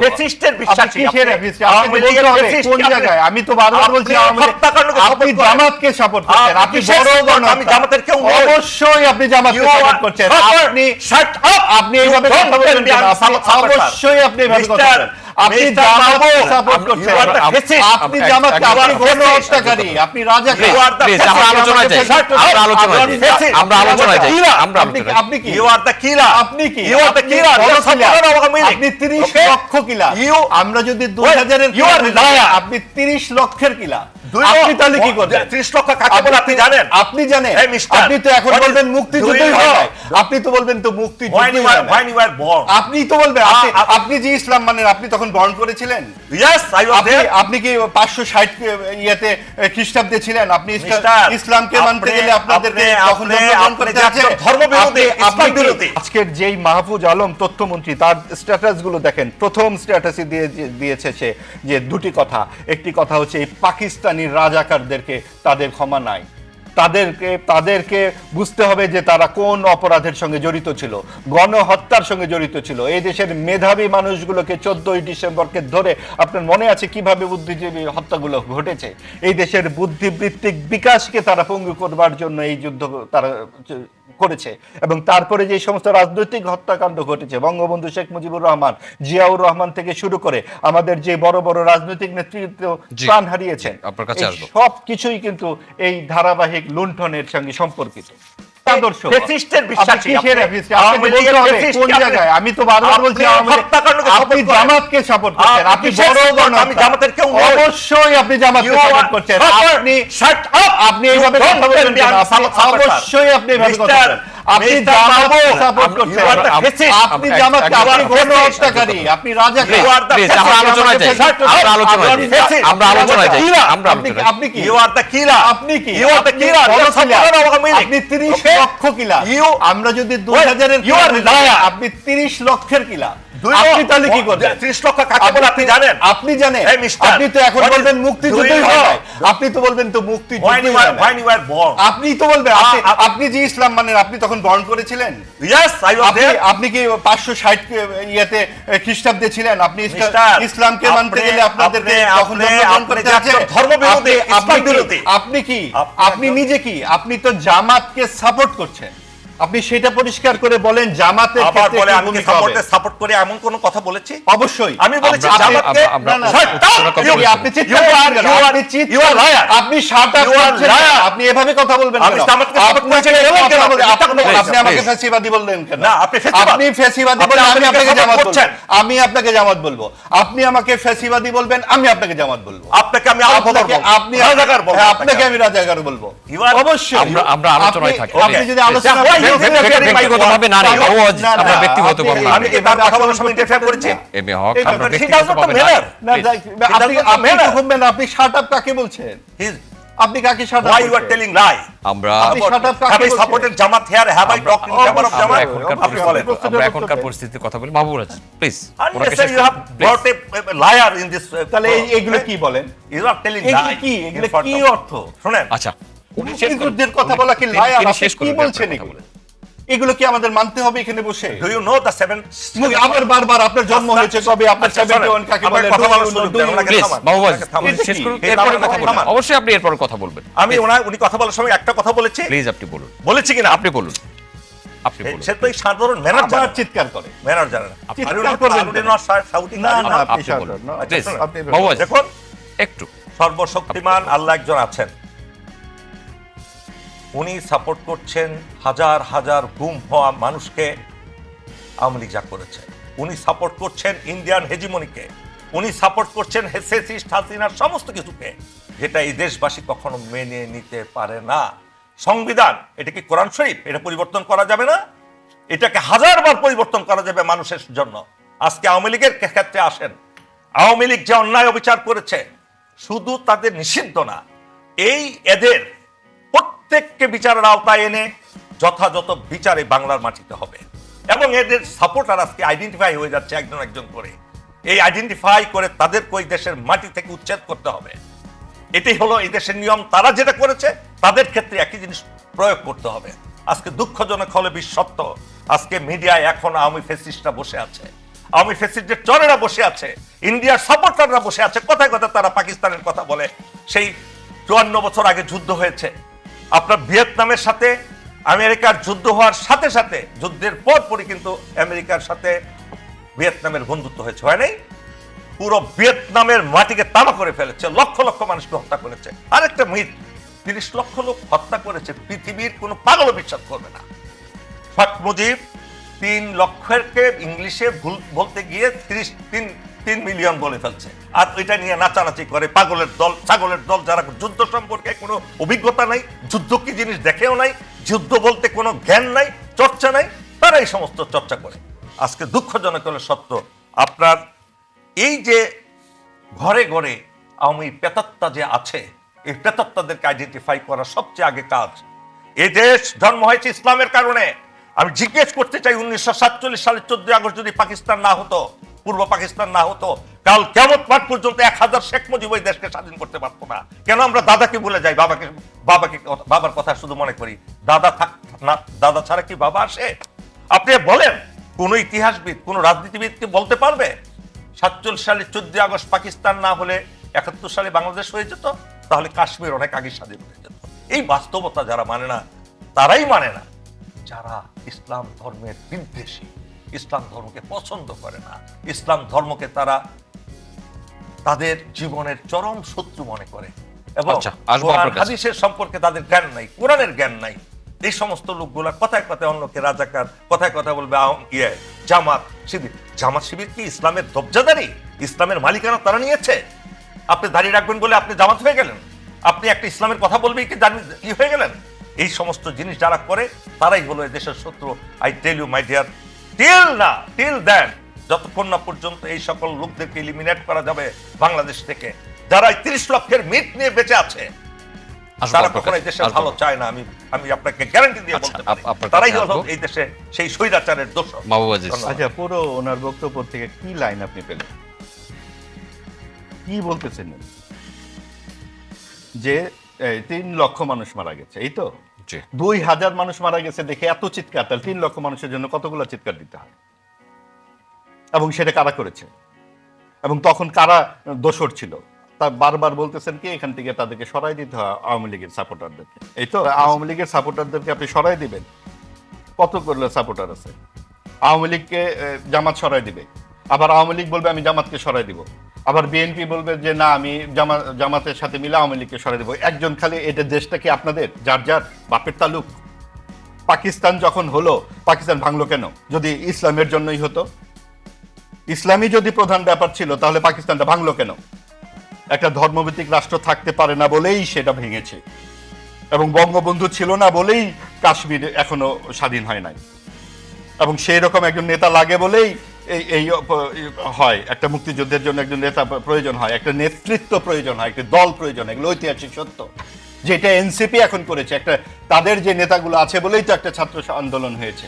ফ্যাসিস্টের বিশ্বাসী কোন জায়গায়? আমি তো বারবার বলছি আপনি জামাতকে সাপোর্ট করছেন, আপনি বড় আমি জামাতের কেউ অবশ্যই আপনি জামাতকে সাপোর্ট করছেন, আপনি এইভাবে কথা বলবেন কেন? অবশ্যই আপনি এইভাবে কথা বলবেন, আপনি জামাতকে সাপোর্ট করছেন, আপনি জামাতকে, আপনি গণহত্যাকারী, আপনি রাজাকার। আপনি কি? আপনি কি? আপনি 30 লক্ষ কিলা। আমরা যদি 2000-এর আপনি 30 লক্ষের কিলা, আপনি তাহলে কি করবেন? 30 লক্ষ কাকে বলে আপনি জানেন? আপনি জানেন? আপনি তো এখন বলবেন মুক্তিযুদ্ধই হয়, আপনি তো বলবেন তো মুক্তিযুদ্ধই হয়। আপনি তো বলবেন, আপনি যে ইসলাম মানেন, আপনি তখন বর্ণ করেছিলেন? আপনি কি 560 ইয়েতে খ্রিস্টাব্দে ছিলেন? আপনি ইসলামকে মানতে গেলে আপনাদেরকে তখন জন্মগ্রহণ করতে আছে? আজকের যেই মাহফুজ আলম তথ্যমন্ত্রী, তার স্ট্যাটাস গুলো দেখেন। প্রথম স্ট্যাটাসে দিয়েছে সে যে দুটি কথা, একটি কথা হচ্ছে এই পাকিস্তানি রাজাকারদেরকে তাদের ক্ষমা নাই, তাদেরকে বুঝতে হবে যে তারা কোন অপরাধের সঙ্গে জড়িত ছিল, গণহত্যার সঙ্গে জড়িত ছিল। এই দেশের মেধাবী মানুষগুলোকে 14ই ডিসেম্বরকে ধরে, আপনার মনে আছে কিভাবে বুদ্ধিজীবী হত্যাগুলো ঘটেছে? এই দেশের বুদ্ধিবৃত্তিক বিকাশকে তারা পঙ্গু করবার জন্য এই যুদ্ধ তারা করেছে। এবং তারপরে যে সমস্ত রাজনৈতিক হত্যাকাণ্ড ঘটেছে, বঙ্গবন্ধু শেখ মুজিবুর রহমান, জিয়াউর রহমান থেকে শুরু করে আমাদের যে বড় বড় রাজনৈতিক নেতৃত্ব প্রাণ হারিয়েছেন, সব কিছুই কিন্তু এই ধারাবাহিক লুণ্ঠনের সঙ্গে সম্পর্কিত। কোন জায়গায়? আমি তো বারবার বলছি আপনি জামাতকে সাপোর্ট করছেন, আপনি বড় জামাতের কেউ অবশ্যই আপনি জামাতকে সাপোর্ট করছেন, আপনি এইভাবে কথা বলবেন কেন? অবশ্যই আপনি এইভাবে কথা বলবেন, আপনি জামাতকে সাপোর্ট করছেন, আপনি জামাতকে, আপনি গণহত্যাকারী, আপনি রাজাকার। আপনি কি? আপনি কি? আপনি 30 লক্ষ কিলা। আমরা যদি 2000-এর আপনি 30 লক্ষের কিলা, আপনি তাহলে কি করবেন? 30 লক্ষ কাকে বলে আপনি জানেন? আপনি জানেন? আপনি তো এখন বলবেন মুক্তিযুদ্ধই হয়, আপনি তো বলবেন তো মুক্তিযুদ্ধই হয়। আপনি তো বলবেন, আপনি যে ইসলাম মানেন, আপনি তখন বর্ণ করেছিলেন? আপনি কি 560 ইয়েতে খ্রিস্টাব্দে ছিলেন? আপনি ইসলামকে মানতে গেলে আপনাদেরকে তখন জন্মগ্রহণ করতে আছে? আপনি কি? আপনি নিজে কি? আপনি তো জামাতকে সাপোর্ট করছেন, আপনি সেটা পরিষ্কার করে বলেন। জামাতের ক্ষেত্রে বলে আমি সাপোর্টে সাপোর্ট করে এমন কোন কথা বলেছি? অবশ্যই আমি বলেছি জামাতকে। আপনি শাট আপ করছেন, আপনি এভাবে কথা বলবেন কেন? আমি জামাতকে সাপোর্ট করেছি আপনি আমাকে ফ্যাসিবাদী বললেন কেন? না, আপনি ফ্যাসিবাদী বললে আমি আপনাকে জামাত বলবো, আমি আপনাকে জামাত বলবো। আপনি আমাকে ফ্যাসিবাদী বলবেন, আমি আপনাকে জামাত বলবো। আপনাকে আমি আপনাকে আমি রাজাকার বলবো। অবশ্যই আমরা আলোচনায় থাকি। আপনি যদি আলোচনা ব্যক্তিগতভাবে না, আমরা ব্যক্তিগতভাবে না, আমি এবার কথা বলার সময় ইন্টারফেয়ার করেছি। এমএ হক, আমরা ব্যক্তিগতভাবে না। আপনি শাট আপ কাকে বলছেন? আপনি কাকে shut up? Why you are telling lie? আমরা supported Jamaat here, have I talked in favor of জামাত? আমরা এখনকার পরিস্থিতির কথা বলি। মাহবুব রাজ, please. You have brought a liar in this. তাহলে এইগুলো কি বলেন? You are telling lie. এগুলো কি অর্থ? শুনেন, আচ্ছা, মুক্তিযুদ্ধের কথা বলা কি লায়ার? আপনি কি বলছেন? এগুলো কি আমাদের মানতে হবে এখানে বসে? Do you know the 7? আবার বারবার আপনার জন্ম হয়েছে কবে? আপনার 71 কাকে বলে? অবশ্যই আপনি এরপর কথা বলবেন। আমি উনি কথা বলার সময় একটা কথা বলেছি, প্লিজ আপনি বলুন। বলেছি কিনা? আপনি বলুন। আপনি বলুন। সে তো সাধারণ ম্যানার জানে, চিৎকার করে ম্যানার জানে না। চিৎকার করবেন না। আপনি বলুন প্লিজ। মাহবুব দেখুন, একটু সর্বশক্তিমান আল্লাহ একজন আছেন। উনি সাপোর্ট করছেন হাজার হাজার গুম হওয়া মানুষকে, আওয়ামী লীগ যা করেছে। উনি সাপোর্ট করছেন ইন্ডিয়ান হেজিমনিকে, উনি সাপোর্ট করছেন ফ্যাসিস্ট হাসিনার সমস্ত কিছুকে, যেটা এই দেশবাসী কখনো মেনে নিতে পারে না। সংবিধান, এটা কি কোরআন শরীফ? এটা পরিবর্তন করা যাবে না? এটাকে হাজারবার পরিবর্তন করা যাবে মানুষের জন্য। আজকে আওয়ামী লীগের ক্ষেত্রে আসেন, আওয়ামী লীগ যে অন্যায় অবিচার করেছে, শুধু তাদের নিষিদ্ধ না, এদের প্রত্যেককে বিচারের আওতায় এনে যথাযথ বিচারে বাংলার মাটিতে হবে। এবং এদের সাপোর্টার আজকে আইডেন্টিফাই হয়ে যাচ্ছে একজন একজন করে। এই আইডেন্টিফাই করে তাদেরকে ওই দেশের মাটি থেকে উচ্ছেদ করতে হবে। এটাই হলো এই দেশের নিয়ম। তারা যেটা করেছে তাদের ক্ষেত্রে একই জিনিস প্রয়োগ করতে হবে। আজকে দুঃখজনক হলে সত্য, আজকে মিডিয়ায় এখন আওয়ামী ফ্যাসিস্টরা বসে আছে। আওয়ামী ফ্যাসিস্টের চরেরা বসে আছে, ইন্ডিয়ার সাপোর্টাররা বসে আছে, কথায় কথায় তারা পাকিস্তানের কথা বলে। সেই 54 বছর আগে যুদ্ধ হয়েছে, আপনার ভিয়েতনামের সাথে আমেরিকার যুদ্ধ হওয়ার সাথে সাথে যুদ্ধের পরপরই কিন্তু আমেরিকার সাথে ভিয়েতনামের বন্ধুত্ব হয়েছে, হয় নাই? পুরো ভিয়েতনামের মাটিকে তামা করে ফেলেছে, লক্ষ লক্ষ মানুষকে হত্যা করেছে। আরেকটা মিথ, 30 লক্ষ লোক হত্যা করেছে, পৃথিবীর কোনো পাগলও বিশ্বাস করবে না। ফাক মুজিব 3 লক্ষকে ইংলিশে ভুল বলতে গিয়ে 3 মিলিয়ন বলে ফেলছে, আর ওইটা নিয়ে নাচানাচি করে পাগলের দল, ছাগলের দল, যারা যুদ্ধ সম্পর্কে কোনো অভিজ্ঞতা নাই, যুদ্ধ কি জিনিস দেখেও নাই, যুদ্ধ বলতে কোনো জ্ঞান নাই, চর্চা নাই, তারা এই সমস্ত চর্চা করে। আজকে দুঃখজনক হলে সত্য, আপনার এই যে ঘরে ঘরে আওয়ামী পেতাত্তা যে আছে, এই পেতাত্তাদেরকে আইডেন্টিফাই করা সবচেয়ে আগে কাজ। এই দেশ জন্ম হয়েছে ইসলামের কারণে। আমি জিজ্ঞেস করতে চাই, 1947 সালের 14 আগস্ট যদি পাকিস্তান না হতো, পূর্ব পাকিস্তান না হতো, কাল কিয়ামত মাঠ পর্যন্ত 1000 শেখ মুজিব ওই দেশকে স্বাধীন করতে পারতো না। কেন আমরা দাদাকে ভুলে যাই, বাবার কথা শুধু মনে করি? দাদা থাক না, দাদা ছাড়া কি বাবা আসে? আপনি বলেন, কোন ইতিহাসবিদ, কোন রাজনীতিবিদকে বলতে পারবে 47 সালে 14 আগস্ট পাকিস্তান না হলে 71 সালে বাংলাদেশ হয়ে যেত? তাহলে কাশ্মীর অনেক আগে স্বাধীন হয়ে যেত। এই বাস্তবতা যারা মানে না, তারাই মানে না যারা ইসলাম ধর্মের বিদ্বেষী, ইসলাম ধর্মকে পছন্দ করে না, ইসলাম ধর্মকে তারা তাদের জীবনের চরম শত্রু মনে করে, এবং হাদিসের সম্পর্কে তাদের জ্ঞান নাই, কোরআনের জ্ঞান নাই। এই সমস্ত লোকগুলা কথায় কথায় অন্যকে রাজাকার, কথায় কথা বলবে জামাত শিবির। জামাত শিবির কি ইসলামের দবজাদারি, ইসলামের মালিকানা তারা নিয়েছে? আপনি দাঁড়িয়ে রাখবেন বলে আপনি জামাত হয়ে গেলেন? আপনি একটা ইসলামের কথা বলবেই কি হয়ে গেলেন? এই সমস্ত জিনিস যারা করে তারাই হলো এই দেশের শত্রু। I tell you my dear, till then, যতক্ষণ না পর্যন্ত এই সকল লোকদেরকে এলিমিনেট করা যাবে বাংলাদেশ থেকে, যারা 30 লক্ষের মিট নিয়ে বেঁচে আছে, তারা কখনো এই দেশে ভালো চায় না। আমি আপনাকে গ্যারান্টি দিয়ে বলতে পারি, তারাই হলো এই দেশে সেই স্বৈরাচারের দোষ। আচ্ছা, পুরো ওনার বক্তব্য থেকে কি লাইন আপনি পেলেন? কি বলতেছেন যে 3 লক্ষ মানুষ মারা গেছে, এই তো? 2000 মানুষ মারা গেছে দেখে এত চিৎকার, তাহলে 3 লক্ষ মানুষের জন্য কতগুলো চিৎকার দিতে হয়? এবং সেটা কারা করেছে, এবং তখন কারা দোষর ছিল? তা বারবার বলতেছেন কি এখান থেকে তাদেরকে সরাই দিতে হয় আওয়ামী লীগের সাপোর্টারদেরকে, এই তো? আওয়ামী লীগের সাপোর্টারদেরকে আপনি সরাই দিবেন? কত করলে সাপোর্টার আছে? আওয়ামী লীগকে জামাত সরাই দিবে, আবার আওয়ামী লীগ বলবে আমি জামাতকে সরাই দিব, আবার বিএনপি বলবে যে না আমি জামাতের সাথে মিলে আওয়ামী লীগকে সরাই দেবো। একজন খালি, এটা দেশটা কি আপনাদের যার যার বাপের তালুক? পাকিস্তান যখন হলো, পাকিস্তান ভাঙলো কেন? যদি ইসলামের জন্যই হতো, ইসলামই যদি প্রধান ব্যাপার ছিল, তাহলে পাকিস্তানটা ভাঙলো কেন? একটা ধর্মভিত্তিক রাষ্ট্র থাকতে পারে না বলেই সেটা ভেঙেছে, এবং বঙ্গবন্ধু ছিল না বলেই কাশ্মীর এখনো স্বাধীন হয় নাই, এবং সেই রকম একজন নেতা লাগে বলেই এই হয়, একটা মুক্তিযুদ্ধের জন্য একজন নেতা প্রয়োজন হয়, একটা নেতৃত্ব প্রয়োজন হয়, একটা দল প্রয়োজন হয়। এগুলো ঐতিহাসিক সত্য, যেটা এনসিপি এখন করেছে। একটা তাদের যে নেতাগুলো আছে বলেই তো একটা ছাত্র আন্দোলন হয়েছে,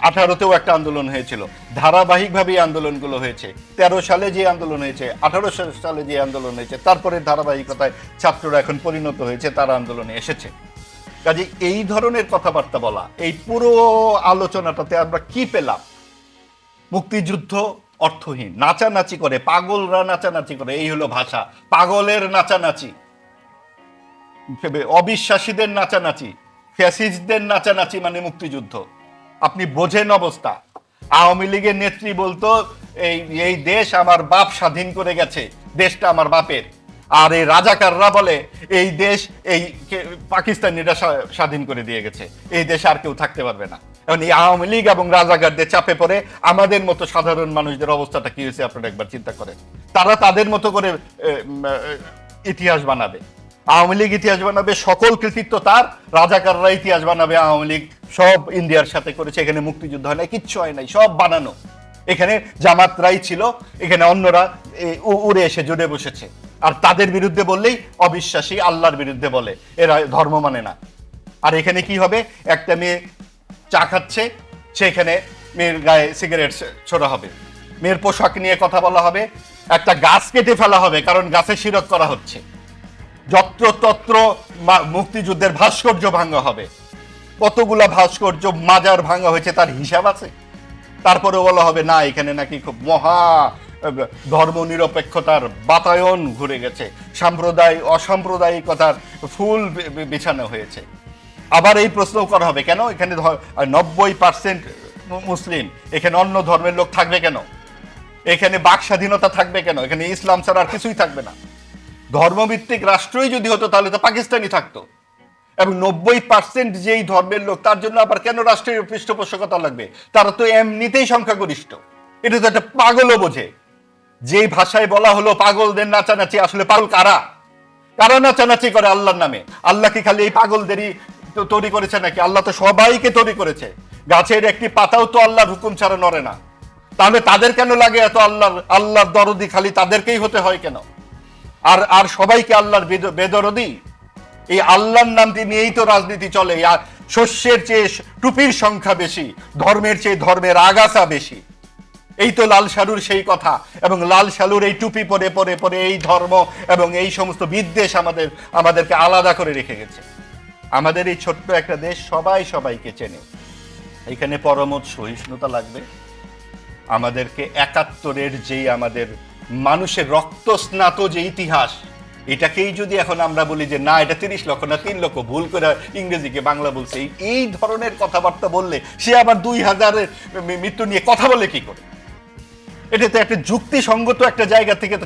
18তেও একটা আন্দোলন হয়েছিল, ধারাবাহিকভাবে আন্দোলনগুলো হয়েছে। 13 সালে যে আন্দোলন হয়েছে, 18 সালে যে আন্দোলন হয়েছে, তারপরে ধারাবাহিকতায় ছাত্ররা এখন পরিণত হয়েছে, তারা আন্দোলনে এসেছে। কাজে এই ধরনের কথাবার্তা বলা, এই পুরো আলোচনাটাতে আমরা কি পেলাম? মুক্তিযুদ্ধ অর্থহীন, নাচানাচি করে, পাগলরা নাচানাচি করে, এই হলো ভাষা। পাগলের নাচানাচি, অবিশ্বাসীদের নাচানাচি, ফ্যাসিস্টদের নাচানাচি মানে মুক্তিযুদ্ধ। আপনি বোঝেন অবস্থা। আওয়ামী লীগের নেত্রী বলতো এই দেশ আমার বাপ স্বাধীন করে গেছে, দেশটা আমার বাপের। আর এই রাজাকাররা বলে এই দেশ এই পাকিস্তানিরা স্বাধীন করে দিয়ে গেছে, এই দেশে আর কেউ থাকতে পারবে না। এখন এই আওয়ামী লীগ এবং রাজাকারদের চাপে পড়ে আমাদের মতো সাধারণ মানুষদের অবস্থাটা কি হয়েছে আপনারা একবার চিন্তা করেন। তারা তাদের মতো করে ইতিহাস বানাবে, আওয়ামী লীগ ইতিহাস বানাবে, সকল কৃতিত্ব তার। রাজাকাররা ইতিহাস বানাবে, আওয়ামী লীগ সব ইন্ডিয়ার সাথে করেছে, এখানে মুক্তিযুদ্ধ হয় নাই, কিচ্ছু হয় নাই, সব বানানো। এখানে জামাতরাই ছিল, এখানে অন্যরা উড়ে এসে জুড়ে বসেছে। আর তাদের বিরুদ্ধে বললেই অবিশ্বাসী, আল্লাহর বিরুদ্ধে বলে, এরা ধর্ম মানে না। আর এখানে কি হবে? একটা মেয়ে চা খাচ্ছে, সেখানে মেয়ের গায়ে সিগারেট ছোড়া হবে, মেয়ের পোশাক নিয়ে কথা বলা হবে, একটা গাছ কেটে ফেলা হবে কারণ গাছে শিরক করা হচ্ছে, যত্রতত্র মুক্তিযুদ্ধের ভাস্কর্য ভাঙা হবে। কতগুলা ভাস্কর্য মাজার ভাঙা হয়েছে তার হিসাব আছে? তারপরে বলা হবে না এখানে নাকি খুব মহা ধর্ম নিরপেক্ষতার বাতায়ন ঘুরে গেছে, অসাম্প্রদায়িকতার ফুল বিছানো হয়েছে। আবার এই প্রশ্ন করা হবে কেন এখানে 90% মুসলিম, এখানে অন্য ধর্মের লোক থাকবে কেন, এখানে বাক স্বাধীনতা থাকবে কেন, এখানে ইসলাম ছাড়া আর কিছুই থাকবে না। ধর্মভিত্তিক রাষ্ট্রই যদি হতো তাহলে তো পাকিস্তানই থাকতো, এবং 90% যেই ধর্মের লোক তার জন্য আবার কেন রাষ্ট্রের পৃষ্ঠপোষকতা লাগবে? তারা তো এমনিতেই সংখ্যাগরিষ্ঠ। এটা তো একটা পাগলও বোঝে। যেই ভাষায় বলা হলো পাগলদের নাচানাচি, আসলে পাগল কারা? কারা নাচানাচি করে আল্লাহর নামে? আল্লাহ কি খালি এই পাগলদেরই তৈরি করেছে নাকি? আল্লাহ তো সবাইকে তৈরি করেছে। গাছের একটি পাতাও তো আল্লাহর হুকুম ছাড়া নড়ে না। তাহলে তাদের কেন লাগে এত আল্লাহর দরদি খালি তাদেরকেই হতে হয় কেন? আর সবাইকে আল্লাহর বেদরদি? এই আল্লাহর নামটি নিয়েই তো রাজনীতি চলে। শস্যের চেয়ে টুপির সংখ্যা বেশি, ধর্মের চেয়ে ধর্মের আগাছা বেশি। এই তো লাল সালুর সেই কথা, এবং লাল সালুর এই টুপি পরে পরে পরে এই ধর্ম এবং এই সমস্ত বিদ্বেষ আমাদেরকে আলাদা করে রেখে গেছে। আমাদের এই ছোট্ট একটা দেশ সবাই সবাইকে চেনে। এখানে পরমত সহিষ্ণুতা লাগবে। আমাদেরকে ৭১-এর যেই আমাদের মানুষের রক্তস্নাত যে ইতিহাস, এটাকেই যদি এখন আমরা বলি যে না এটা ৩০ লক্ষ না ৩ লক্ষ, ভুল করে ইংরেজিকে বাংলা বলছে, এই ধরনের কথাবার্তা বললে সে আবার ২০০০-এর মৃত্যু নিয়ে কথা বলে কি করে? এটা তো একটা যুক্তিসঙ্গত একটা জায়গা থেকে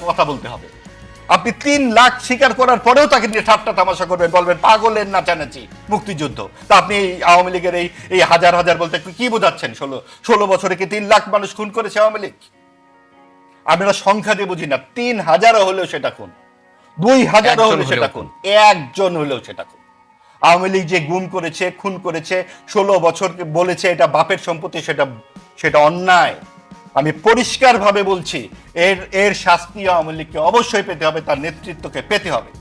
কথা বলতে হবে। আপনি ৩ লাখ স্বীকার করার পরেও তাকে নিয়ে ঠাট্টা তামাশা করবেন, বলবেন পাগলের নাচানাচি মুক্তিযুদ্ধ। তা আপনি এই আওয়ামী লীগের এই হাজার হাজার বলতে কি বোঝাচ্ছেন? ১৬ বছরে কি ৩ লাখ মানুষ খুন করেছে আওয়ামী লীগ? আমরা সংখ্যা দিয়ে বুঝি না। ৩,০০০ হলেও সেটা খুন, ২,০০০ হলেও সেটা খুন, একজন হলেও সেটা খুন। আওয়ামী লীগ যে গুম করেছে, খুন করেছে, ১৬ বছর বলেছে এটা বাপের সম্পত্তি, সেটা অন্যায়। আমি পরিষ্কার ভাবে বলছি, এর শাস্তি আওয়ামী লীগকে অবশ্যই পেতে হবে, তার নেতৃত্বকে পেতে হবে।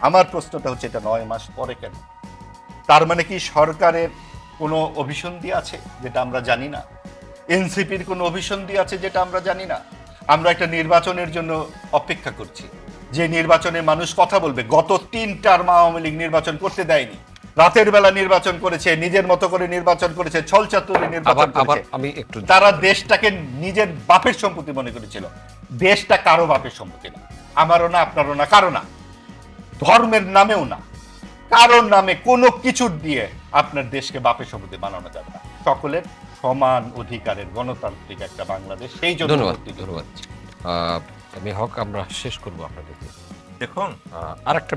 আমার প্রশ্নটা হচ্ছে এটা ৯ মাস পরে কেন? তার মানে কি সরকারের কোনো অভিসন্ধি আছে যেটা আমরা জানি না? এনসিপির কোনো অভিসন্ধি আছে যেটা আমরা জানি না? আমরা একটা নির্বাচনের জন্য অপেক্ষা করছি, যে নির্বাচনে মানুষ কথা বলবে। গত ৩ টার্ম আওয়ামী লীগ নির্বাচন করতে দেয়নি, রাতের বেলা নির্বাচন করেছে, নিজের মতো করে নির্বাচন করেছে, ছলচাতুরি নির্বাচন করেছে। তারা দেশটাকে নিজের বাপের সম্পত্তি মনে করেছিল। দেশটা কারো বাপের সম্পত্তি না, আমারও না, আপনারও না, কারো না, ধর্মের নামেও না, কারোর নামে কোনো কিছুর দিয়ে আপনার দেশকে বাপের সম্পত্তি বানানো যাবে না। সকলের সমান অধিকারের গণতান্ত্রিক একটা বাংলাদেশ, সেই জন্য। ধন্যবাদ। আমি হক আমরা শেষ করবো আপনাদের। দেখুন আরেকটা